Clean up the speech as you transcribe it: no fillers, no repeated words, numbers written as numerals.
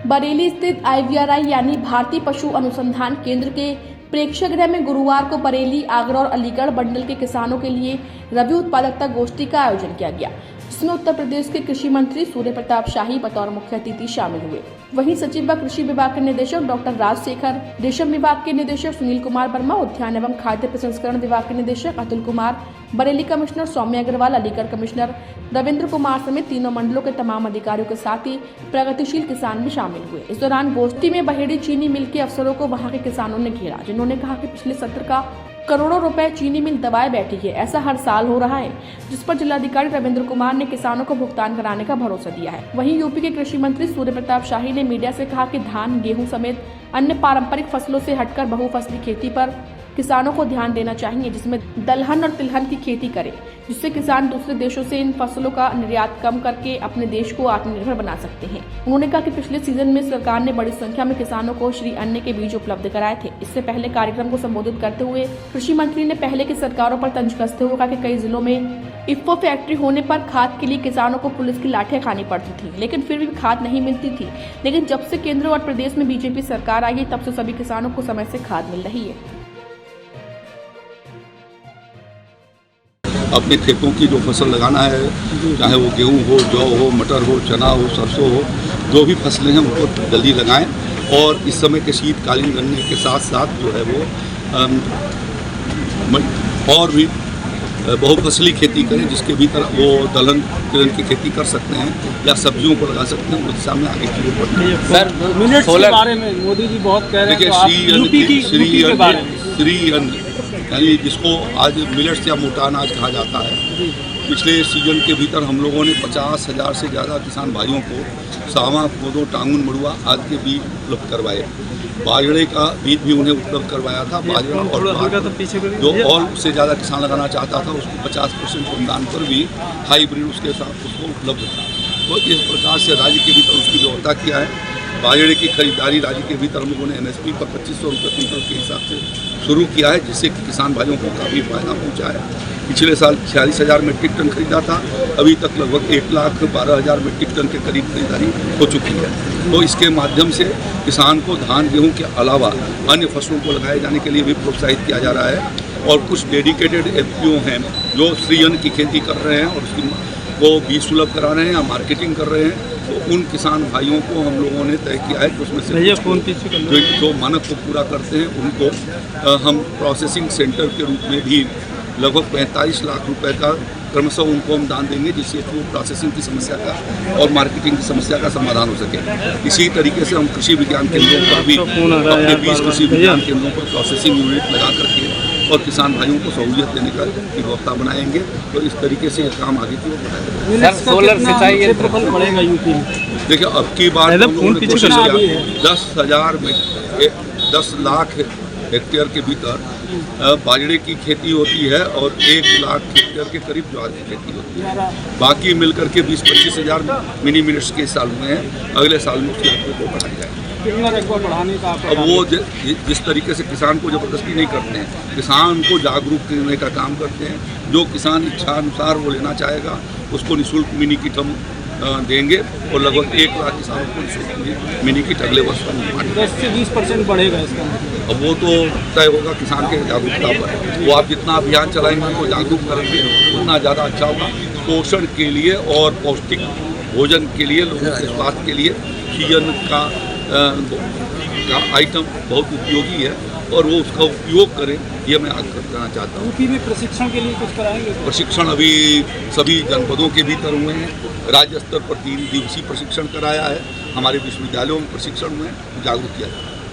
बरेली स्थित IVRI यानी भारतीय पशु अनुसंधान केंद्र के प्रेक्षागृह में गुरुवार को बरेली, आगरा और अलीगढ़ मंडल के किसानों के लिए रबी उत्पादकता गोष्ठी का आयोजन किया गया, जिसमें उत्तर प्रदेश के कृषि मंत्री सूर्य प्रताप शाही बतौर मुख्य अतिथि शामिल हुए। वहीं सचिव व कृषि विभाग के निदेशक डॉक्टर राजशेखर, रेशम विभाग के निदेशक सुनील कुमार वर्मा, उद्यान एवं खाद्य प्रसंस्करण विभाग के निदेशक अतुल कुमार, बरेली कमिश्नर सौम्य अग्रवाल, अलीगढ़ कमिश्नर रविंद्र कुमार समेत तीनों मंडलों के तमाम अधिकारियों के साथ ही प्रगतिशील किसान भी शामिल हुए। इस दौरान गोष्ठी में बहेड़ी चीनी मिल के अफसरों को वहां के किसानों ने घेरा, जिन्होंने कहा कि पिछले सत्र का करोड़ों रुपए चीनी मिल दबाए बैठी है। ऐसा हर साल हो रहा है, जिस पर जिलाधिकारी रविंद्र कुमार ने किसानों को भुगतान कराने का भरोसा दिया है। वहीं यूपी के कृषि मंत्री सूर्य प्रताप शाही ने मीडिया से कहा कि धान, गेहूं समेत अन्य पारंपरिक फसलों से हटकर बहुफसली खेती पर किसानों को ध्यान देना चाहिए, जिसमें दलहन और तिलहन की खेती करें, जिससे किसान दूसरे देशों से इन फसलों का निर्यात कम करके अपने देश को आत्मनिर्भर बना सकते हैं। उन्होंने कहा कि पिछले सीजन में सरकार ने बड़ी संख्या में किसानों को श्री अन्न के बीज उपलब्ध कराए थे। इससे पहले कार्यक्रम को संबोधित करते हुए कृषि मंत्री ने पहले की सरकारों पर तंज कसते हुए कहा कि कई जिलों में इफ्को फैक्ट्री होने पर खाद के लिए किसानों को पुलिस की लाठियां खानी पड़ती थी, लेकिन फिर भी खाद नहीं मिलती थी। लेकिन जब से केंद्र और प्रदेश में बीजेपी सरकार आई है, तब से सभी किसानों को समय से खाद मिल रही है। अपने खेतों की जो फसल लगाना है, चाहे वो गेहूं हो, जौ हो, मटर हो, चना हो, सरसों हो, जो भी फसलें हैं उनको जल्दी लगाएं। और इस समय के शीतकालीन गन्ने के साथ साथ जो है वो और भी बहुफसली खेती करें, जिसके भीतर वो दलहन तिलहन की खेती कर सकते हैं या सब्जियों को लगा सकते हैं। उस दिशा में आगे की ओर बढ़ते हैं। सर, मिलेट्स के बारे में मोदी जी बहुत कह रहे हैं। श्री अन्न यानी जिसको आज मिलेट्स या मोटा अनाज कहा जाता है, पिछले सीजन के भीतर हम लोगों ने 50,000 से ज़्यादा किसान भाइयों को सावा, कोदो, टांगुन, मड़ुआ आदि के बीज उपलब्ध करवाए। बाजरे का बीज भी उन्हें उपलब्ध करवाया था। बाजरा और जो और उससे ज़्यादा किसान लगाना चाहता था, उसको 50% अनुदान पर भी हाईब्रिड उसके साथ उसको उपलब्ध था। तो इस प्रकार से राज्य के भीतर उसकी व्यवस्था किया है। बाजरे की खरीदारी राज्य के भीतर हम लोगों ने MSP पर 2500 रुपये क्विंटल के हिसाब से शुरू किया है, जिससे किसान भाइयों को काफ़ी फायदा पहुंचा है। पिछले साल 46,000 मीट्रिक टन खरीदा था, अभी तक लगभग 1,12,000 मीट्रिक टन के करीब खरीदारी हो चुकी है। तो इसके माध्यम से किसान को धान, गेहूँ के अलावा अन्य फसलों को लगाए जाने के लिए भी प्रोत्साहित किया जा रहा है। और कुछ डेडिकेटेड FPO हैं जो श्री अन्न की खेती कर रहे हैं और उसकी वो बीज सुलभ करा रहे हैं या मार्केटिंग कर रहे हैं। तो उन किसान भाइयों को हम लोगों ने तय किया है कि उसमें से जो मानक को पूरा करते हैं उनको हम प्रोसेसिंग सेंटर के रूप में भी लगभग 45 लाख रुपए का क्रमशः उनको हम दान देंगे, जिससे फूड प्रोसेसिंग की समस्या का और मार्केटिंग की समस्या का समाधान हो सके। इसी तरीके से हम कृषि विज्ञान केंद्रों पर भी अपने 20 कृषि विज्ञान केंद्रों पर प्रोसेसिंग यूनिट लगा करके और किसान भाइयों को सहूलियत देने का व्यवस्था बनाएंगे। तो इस तरीके से काम आगे की ओर बढ़ाएंगे। सोलर सिंचाई क्षेत्रफल बढ़ेगा यूपी में। देखिए, अब की बार कोशिश किया 10 लाख हेक्टेयर के भीतर बाजरे की खेती होती है और 1 लाख हेक्टेयर के करीब ज्वार की खेती होती है। बाकी मिलकर के 20-25 हज़ार मिनी मिलेट्स के साल में है। अगले साल में उसकी आगे को बढ़ाई जाएगी। अब वो जिस तरीके से किसान को जबरदस्ती नहीं करते हैं, किसान को जागरूक करने का काम करते हैं। जो किसान इच्छा अनुसार वो लेना चाहेगा उसको निःशुल्क मिनी किट हम देंगे और लगभग 1 लाख किसानों को निःशुल्क मिनी किट अगले वर्ष 10 से 20% बढ़ेगा इसका। अब वो तो तय होगा किसान के जागरूकता पर। वो आप जितना अभियान चलाएंगे, उनको जागरूक करेंगे, उतना ज़्यादा अच्छा होगा। पोषण के लिए और पौष्टिक भोजन के लिए, लोगों के स्वास्थ्य के लिए श्री अन्न का आइटम बहुत उपयोगी है और वो उसका उपयोग करें, ये मैं आग्रह करना चाहता हूँ। यूपी में प्रशिक्षण के लिए कुछ कराएंगे? प्रशिक्षण अभी सभी जनपदों के भीतर हुए हैं। राज्य स्तर पर 3 दिवसीय प्रशिक्षण कराया है। हमारे विश्वविद्यालयों में प्रशिक्षण हुए, जागरूक किया जाता है।